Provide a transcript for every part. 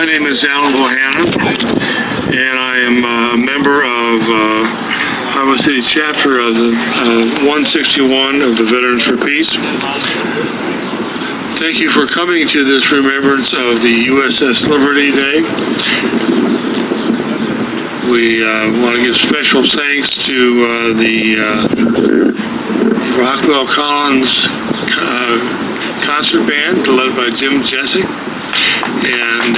My name is Alan Bohannon, and I am a member of Iowa City chapter of the 161 of the Veterans for Peace. Thank you for coming to this remembrance of the USS Liberty Day. We want to give special thanks to the Rockwell Collins concert band led by Jim Jessic, and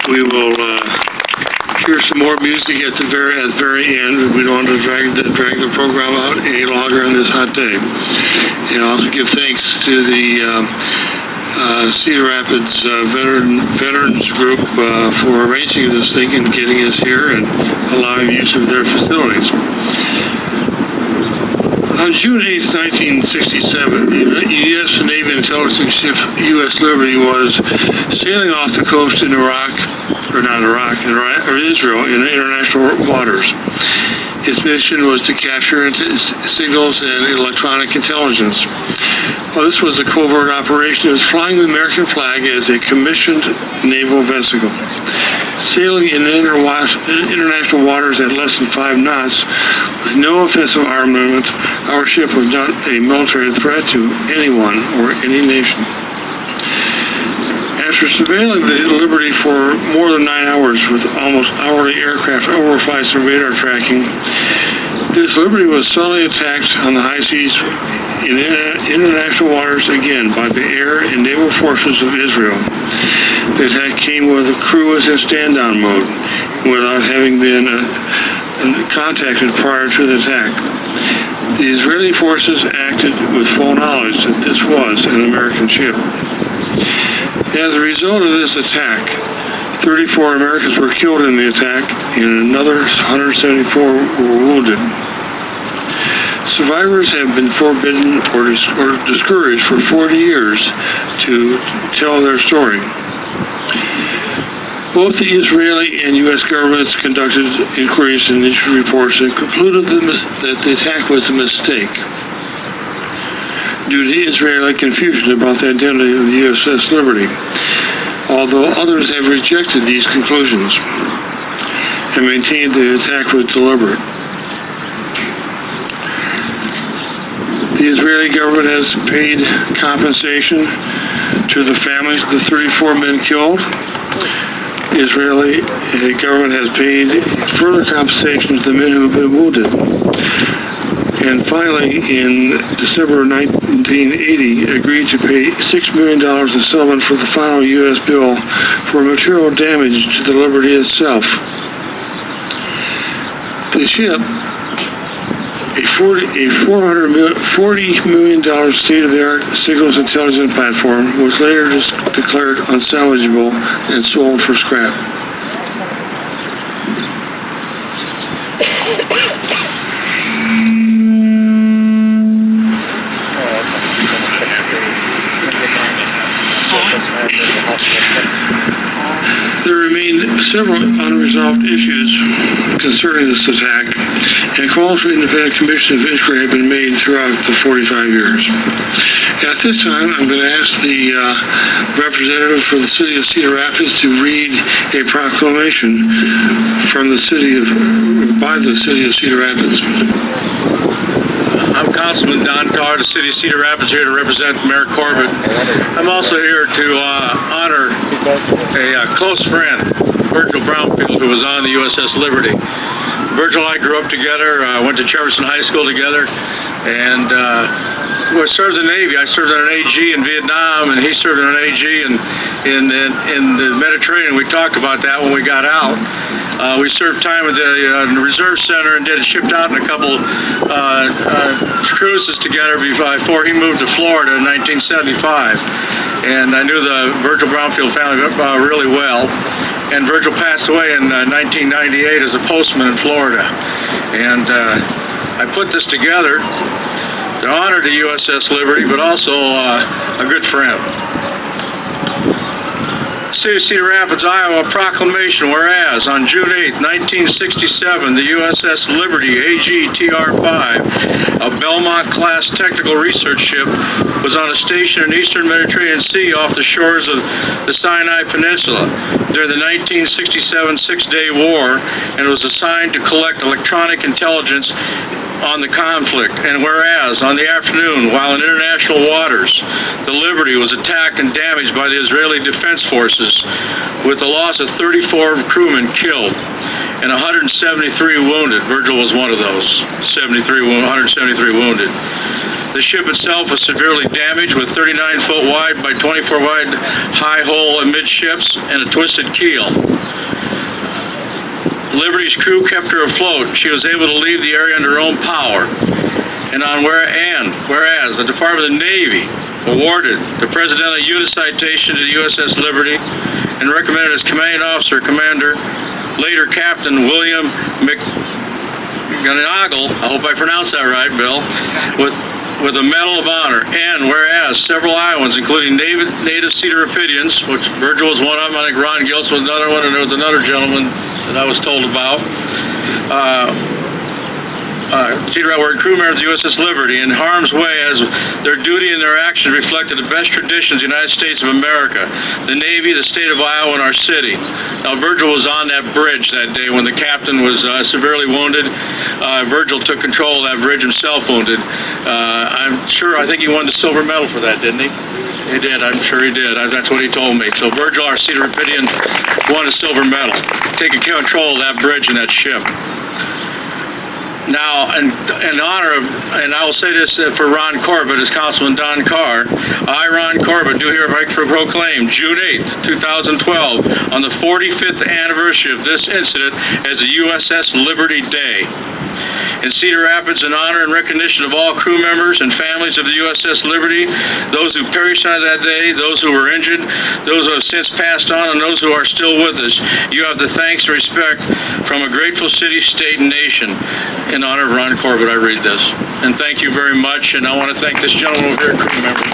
we will hear some more music at the very end. We don't want to drag the program out any longer on this hot day. And also give thanks to the Cedar Rapids Veterans Group for arranging this thing and getting us here and allowing use of their facilities. On June 8, 1967, the U.S. Navy intelligence ship U.S. Liberty was sailing off the coast in Israel in international waters. Its mission was to capture signals and electronic intelligence. While this was a covert operation, it was flying the American flag as a commissioned naval vessel. Sailing in international waters at less than 5 knots with no offensive armament, our ship was not a military threat to anyone or any nation. After surveilling the Liberty for more than 9 hours with almost hourly aircraft overflights and radar tracking, this Liberty was suddenly attacked on the high seas in international waters again by the air and naval forces of Israel. The attack came with the crew was in stand-down mode without having been contacted prior to the attack. The Israeli forces acted with full knowledge that this was an American ship. As a result of this attack, 34 Americans were killed in the attack and another 174 were wounded. Survivors have been forbidden or discouraged for 40 years to tell their story. Both the Israeli and U.S. governments conducted inquiries and issued reports and concluded that the attack was a mistake due to Israeli confusion about the identity of the USS Liberty, although others have rejected these conclusions and maintained the attack was deliberate. The Israeli government has paid compensation to the families of the 34 men killed. The Israeli government has paid further compensation to the men who have been wounded. And finally, in December 1980, agreed to pay $6 million in settlement for the final U.S. bill for material damage to the Liberty itself. The ship, a $40 million state-of-the-art signals intelligence platform, was later declared unsalvageable and sold for scrap. There remain several unresolved issues concerning this attack, and calls for independent commission of inquiry have been made throughout the 45 years. At this time, I'm going to ask the representative for the city of Cedar Rapids to read a proclamation from the by the city of Cedar Rapids. I'm Councilman Don Carr, the city of Cedar Rapids, here to represent Mayor Corbett. I'm also here to honor a close friend, Virgil Brownfield, who was on the USS Liberty. Virgil and I grew up together, went to Jefferson High School together, and served in the Navy. I served on an AG in Vietnam, and he served on an AG in the Mediterranean. We talked about that when we got out. We served time at the Reserve Center and shipped out in a couple cruises together before he moved to Florida in 1975. And I knew the Virgil Brownfield family really well. And Virgil passed away in 1998 as a postman in Florida. And I put this together to honor the USS Liberty, but also a good friend. City of Cedar Rapids, Iowa, proclamation, whereas on June 8, 1967, the USS Liberty, AG TR-5, of Belmont, Belmont-class technical research ship was on a station in eastern Mediterranean Sea off the shores of the Sinai Peninsula during the 1967 Six-Day War, and was assigned to collect electronic intelligence on the conflict. And whereas, on the afternoon, while in international waters, the Liberty was attacked and damaged by the Israeli Defense Forces, with the loss of 34 crewmen killed and 173 wounded. Virgil was one of those, 173 wounded. The ship itself was severely damaged with 39-foot wide by 24 wide high hull amidships and a twisted keel. Liberty's crew kept her afloat. She was able to leave the area under her own power. Whereas the Department of the Navy awarded the President a unit citation to the USS Liberty and recommended as commanding officer, Commander, later Captain William McGonigal, I hope I pronounced that right, Bill, with a Medal of Honor. And whereas several Iowans, including native Cedar Rapidians, which Virgil was one of them, I think Ron Giltz was another one, and there was another gentleman that I was told about, Cedar were crew members of the USS Liberty in harm's way as their duty and their actions reflected the best traditions of the United States of America, the Navy, the state of Iowa, and our city. Now, Virgil was on that bridge that day when the captain was severely wounded. Virgil took control of that bridge himself, wounded. I think he won the silver medal for that, didn't he? He did, I'm sure he did. That's what he told me. So Virgil, our Cedar Rapidian, won a silver medal, taking control of that bridge and that ship. Now, in honor of, and I will say this for Ron Corbett, as Councilman Don Carr, I, Ron Corbett, do hereby proclaim June 8th, 2012, on the 45th anniversary of this incident as the USS Liberty Day. In Cedar Rapids, in honor and recognition of all crew members and families of the USS Liberty, those who perished on that day, those who were injured, those who have since passed on, and those who are still with us, you have the thanks and respect from a grateful city, state, and nation. In honor of Ron Corbett, I read this. And thank you very much, and I want to thank this gentleman over here, crew member.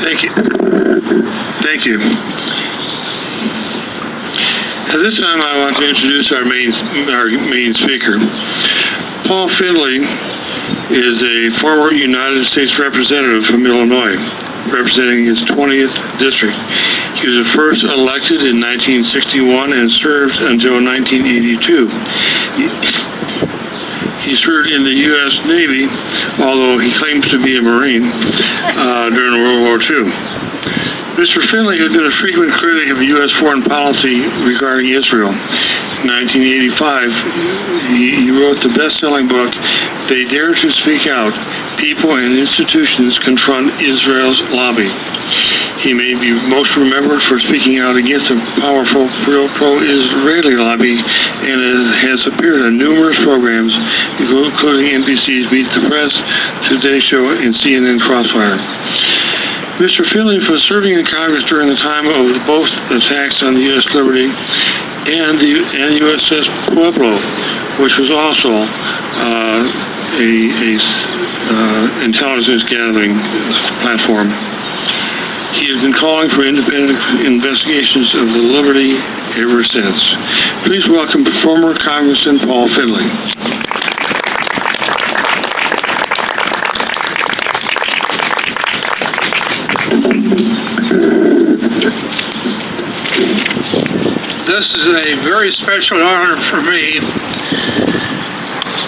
Thank you. At this time, I want to introduce our main speaker. Paul Findley is a former United States representative from Illinois, representing his 20th district. He was first elected in 1961 and served until 1982. He served in the U.S. Navy, although he claims to be a Marine during World War II. Mr. Findley has been a frequent critic of U.S. foreign policy regarding Israel. In 1985, he wrote the best-selling book, They Dare to Speak Out, People and Institutions Confront Israel's Lobby. He may be most remembered for speaking out against a powerful pro-Israeli lobby and has appeared on numerous programs, including NBC's Meet the Press, Today Show, and CNN Crossfire. Mr. Findley was serving in Congress during the time of both attacks on the U.S. Liberty and USS Pueblo, which was also a intelligence gathering platform. He has been calling for independent investigations of the Liberty ever since. Please welcome former Congressman Paul Findley. This is a very special honor for me.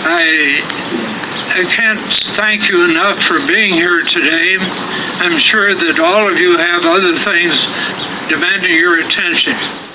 I can't thank you enough for being here today. I'm sure that all of you have other things demanding your attention.